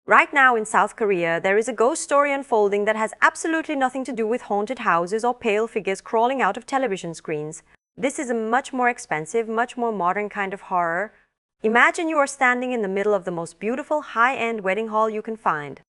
Right now in South Korea, there is a ghost story unfolding that has absolutely nothing to do with haunted houses or pale figures crawling out of television screens. This is a much more expensive, much more modern kind of horror. Imagine you are standing in the middle of the most beautiful, high-end wedding hall you can find.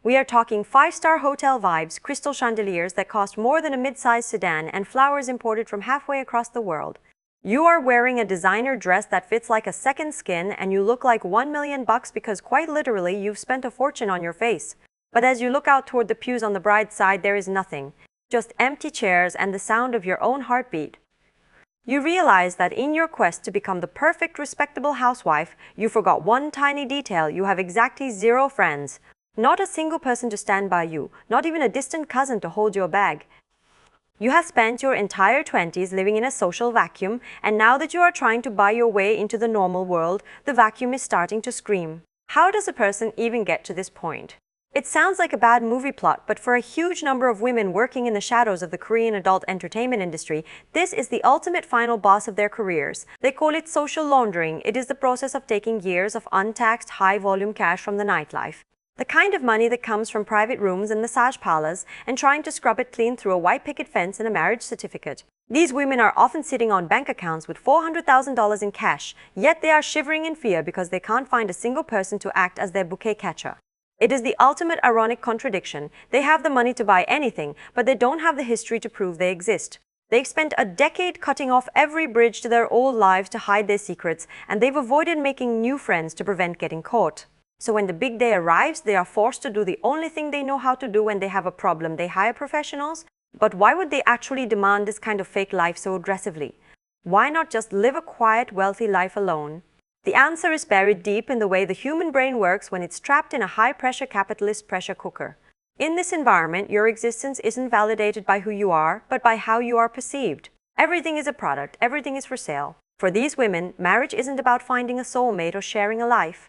We are talking five-star hotel vibes, crystal chandeliers that cost more than a mid-sized sedan, and flowers imported from halfway across the world. You are wearing a designer dress that fits like a second skin, and you look like $1 million because quite literally you've spent a fortune on your face. But as you look out toward the pews on the bride's side, there is nothing. Just empty chairs and the sound of your own heartbeat. You realize that in your quest to become the perfect, respectable housewife, you forgot one tiny detail. You have exactly 0 friends. Not a single person to stand by you, not even a distant cousin to hold your bag. You have spent your entire 20s living in a social vacuum, and now that you are trying to buy your way into the normal world, the vacuum is starting to scream. How does a person even get to this point? It sounds like a bad movie plot, but for a huge number of women working in the shadows of the Korean adult entertainment industry, this is the ultimate final boss of their careers. They call it social laundering. It is the process of taking years of untaxed, high-volume cash from the nightlife. The kind of money that comes from private rooms and massage parlors, and trying to scrub it clean through a white picket fence and a marriage certificate. These women are often sitting on bank accounts with $400,000 in cash, yet they are shivering in fear because they can't find a single person to act as their bouquet catcher. It is the ultimate ironic contradiction. They have the money to buy anything, but they don't have the history to prove they exist. They've spent a decade cutting off every bridge to their old lives to hide their secrets, and they've avoided making new friends to prevent getting caught. So when the big day arrives, they are forced to do the only thing they know how to do when they have a problem. They hire professionals. But why would they actually demand this kind of fake life so aggressively? Why not just live a quiet, wealthy life alone? The answer is buried deep in the way the human brain works when it's trapped in a high-pressure capitalist pressure cooker. In this environment, your existence isn't validated by who you are, but by how you are perceived. Everything is a product. Everything is for sale. For these women, marriage isn't about finding a soulmate or sharing a life.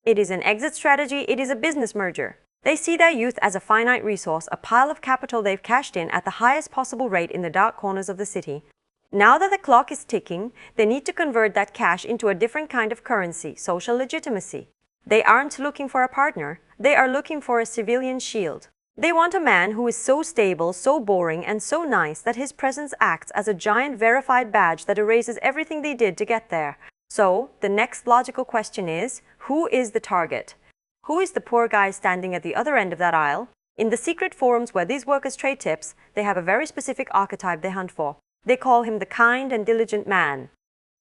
It is an exit strategy. It is a business merger. They see their youth as a finite resource, a pile of capital they've cashed in at the highest possible rate in the dark corners of the city. Now that the clock is ticking, they need to convert that cash into a different kind of currency, social legitimacy. They aren't looking for a partner. They are looking for a civilian shield. They want a man who is so stable, so boring, and so nice that his presence acts as a giant verified badge that erases everything they did to get there. So, the next logical question is, who is the target? Who is the poor guy standing at the other end of that aisle? In the secret forums where these workers trade tips, they have a very specific archetype they hunt for. They call him the kind and diligent man.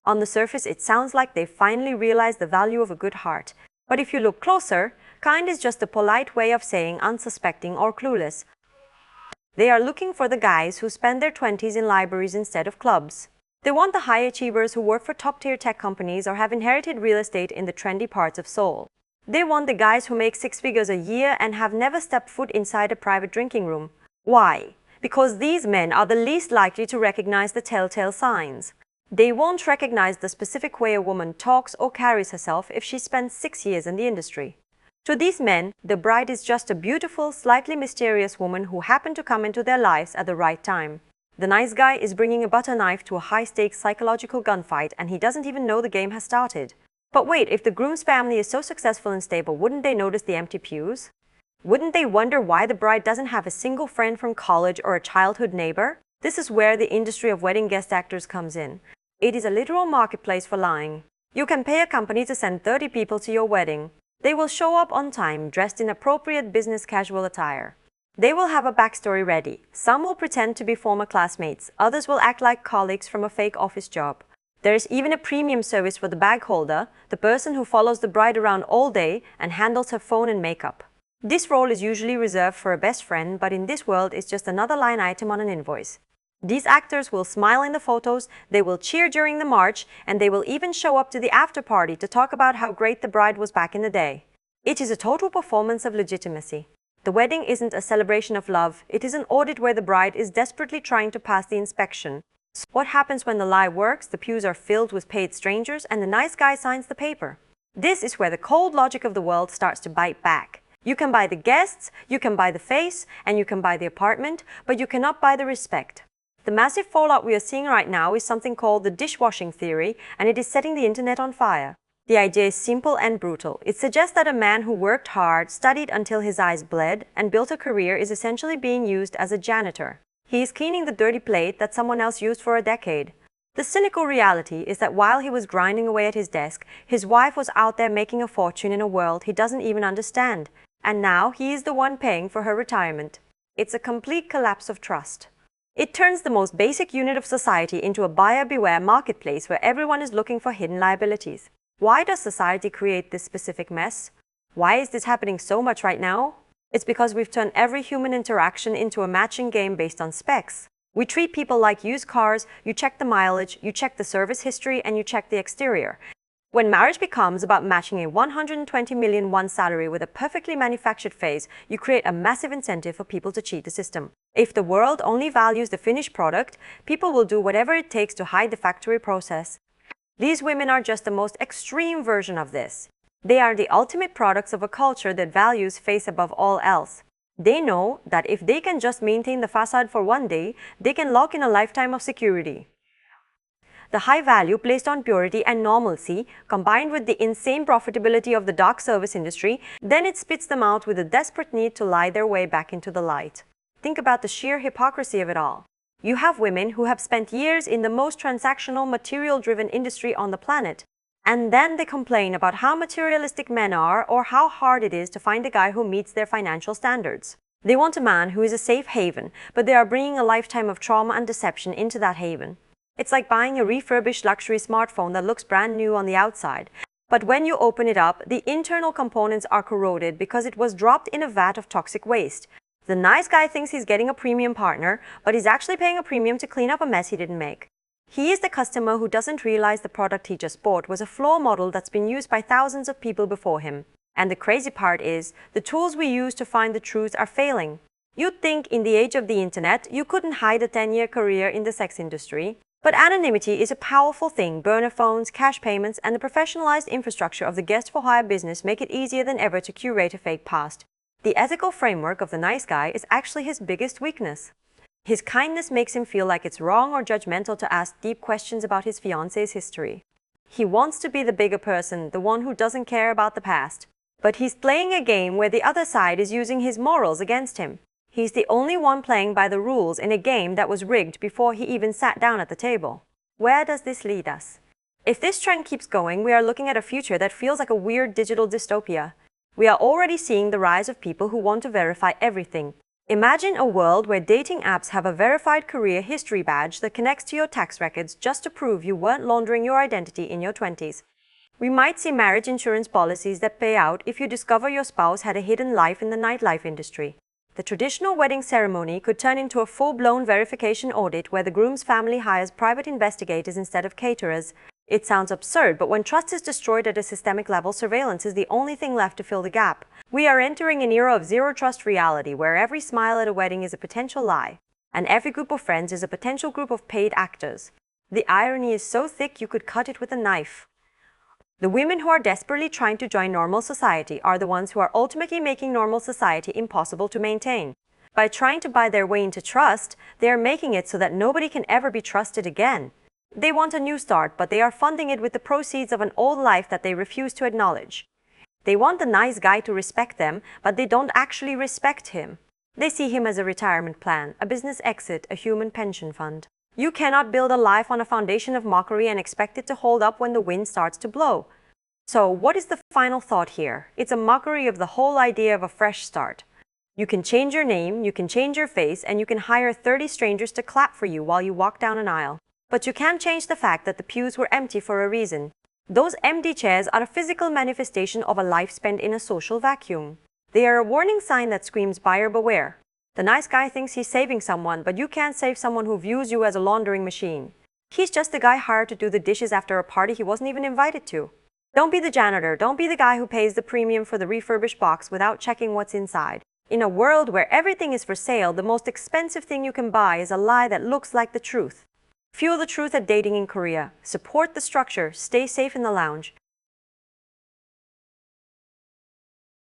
On the surface, it sounds like they finally realized the value of a good heart. But if you look closer, kind is just a polite way of saying unsuspecting or clueless. They are looking for the guys who spend their 20s in libraries instead of clubs. They want the high achievers who work for top-tier tech companies or have inherited real estate in the trendy parts of Seoul. They want the guys who make 6 figures a year and have never stepped foot inside a private drinking room. Why? Because these men are the least likely to recognize the telltale signs. They won't recognize the specific way a woman talks or carries herself if she spends 6 years in the industry. To these men, the bride is just a beautiful, slightly mysterious woman who happened to come into their lives at the right time. The nice guy is bringing a butter knife to a high-stakes psychological gunfight, and he doesn't even know the game has started. But wait, if the groom's family is so successful and stable, wouldn't they notice the empty pews? Wouldn't they wonder why the bride doesn't have a single friend from college or a childhood neighbor? This is where the industry of wedding guest actors comes in. It is a literal marketplace for lying. You can pay a company to send 30 people to your wedding. They will show up on time, dressed in appropriate business casual attire. They will have a backstory ready. Some will pretend to be former classmates. Others will act like colleagues from a fake office job. There is even a premium service for the bag holder, the person who follows the bride around all day and handles her phone and makeup. This role is usually reserved for a best friend, but in this world it's just another line item on an invoice. These actors will smile in the photos, they will cheer during the march, and they will even show up to the after party to talk about how great the bride was back in the day. It is a total performance of legitimacy. The wedding isn't a celebration of love, it is an audit where the bride is desperately trying to pass the inspection. So what happens when the lie works? The pews are filled with paid strangers and the nice guy signs the paper. This is where the cold logic of the world starts to bite back. You can buy the guests, you can buy the face, and you can buy the apartment, but you cannot buy the respect. The massive fallout we are seeing right now is something called the dishwashing theory, and it is setting the internet on fire. The idea is simple and brutal. It suggests that a man who worked hard, studied until his eyes bled, and built a career is essentially being used as a janitor. He is cleaning the dirty plate that someone else used for a decade. The cynical reality is that while he was grinding away at his desk, his wife was out there making a fortune in a world he doesn't even understand. And now he is the one paying for her retirement. It's a complete collapse of trust. It turns the most basic unit of society into a buyer beware marketplace where everyone is looking for hidden liabilities. Why does society create this specific mess? Why is this happening so much right now? It's because we've turned every human interaction into a matching game based on specs. We treat people like used cars. You check the mileage, you check the service history, and you check the exterior. When marriage becomes about matching a 120 million won salary with a perfectly manufactured face, you create a massive incentive for people to cheat the system. If the world only values the finished product, people will do whatever it takes to hide the factory process. These women are just the most extreme version of this. They are the ultimate products of a culture that values face above all else. They know that if they can just maintain the facade for one day, they can lock in a lifetime of security. The high value placed on purity and normalcy, combined with the insane profitability of the dark service industry, then it spits them out with a desperate need to lie their way back into the light. Think about the sheer hypocrisy of it all. You have women who have spent years in the most transactional, material-driven industry on the planet, and then they complain about how materialistic men are or how hard it is to find a guy who meets their financial standards. They want a man who is a safe haven, but they are bringing a lifetime of trauma and deception into that haven. It's like buying a refurbished luxury smartphone that looks brand new on the outside, but when you open it up, the internal components are corroded because it was dropped in a vat of toxic waste. The nice guy thinks he's getting a premium partner, but he's actually paying a premium to clean up a mess he didn't make. He is the customer who doesn't realize the product he just bought was a floor model that's been used by thousands of people before him. And the crazy part is, the tools we use to find the truth are failing. You'd think in the age of the internet, you couldn't hide a 10-year career in the sex industry. But anonymity is a powerful thing. Burner phones, cash payments, and the professionalized infrastructure of the guest-for-hire business make it easier than ever to curate a fake past. The ethical framework of the nice guy is actually his biggest weakness. His kindness makes him feel like it's wrong or judgmental to ask deep questions about his fiancé's history. He wants to be the bigger person, the one who doesn't care about the past. But he's playing a game where the other side is using his morals against him. He's the only one playing by the rules in a game that was rigged before he even sat down at the table. Where does this lead us? If this trend keeps going, we are looking at a future that feels like a weird digital dystopia. We are already seeing the rise of people who want to verify everything. Imagine a world where dating apps have a verified career history badge that connects to your tax records just to prove you weren't laundering your identity in your 20s. We might see marriage insurance policies that pay out if you discover your spouse had a hidden life in the nightlife industry. The traditional wedding ceremony could turn into a full-blown verification audit where the groom's family hires private investigators instead of caterers. It sounds absurd, but when trust is destroyed at a systemic level, surveillance is the only thing left to fill the gap. We are entering an era of zero-trust reality where every smile at a wedding is a potential lie, and every group of friends is a potential group of paid actors. The irony is so thick you could cut it with a knife. The women who are desperately trying to join normal society are the ones who are ultimately making normal society impossible to maintain. By trying to buy their way into trust, they are making it so that nobody can ever be trusted again. They want a new start, but they are funding it with the proceeds of an old life that they refuse to acknowledge. They want the nice guy to respect them, but they don't actually respect him. They see him as a retirement plan, a business exit, a human pension fund. You cannot build a life on a foundation of mockery and expect it to hold up when the wind starts to blow. So, what is the final thought here? It's a mockery of the whole idea of a fresh start. You can change your name, you can change your face, and you can hire 30 strangers to clap for you while you walk down an aisle. But you can't change the fact that the pews were empty for a reason. Those empty chairs are a physical manifestation of a life spent in a social vacuum. They are a warning sign that screams buyer beware. The nice guy thinks he's saving someone, but you can't save someone who views you as a laundering machine. He's just the guy hired to do the dishes after a party he wasn't even invited to. Don't be the janitor. Don't be the guy who pays the premium for the refurbished box without checking what's inside. In a world where everything is for sale, the most expensive thing you can buy is a lie that looks like the truth. Fuel the truth at Dating in Korea. Support the structure. Stay safe in the lounge.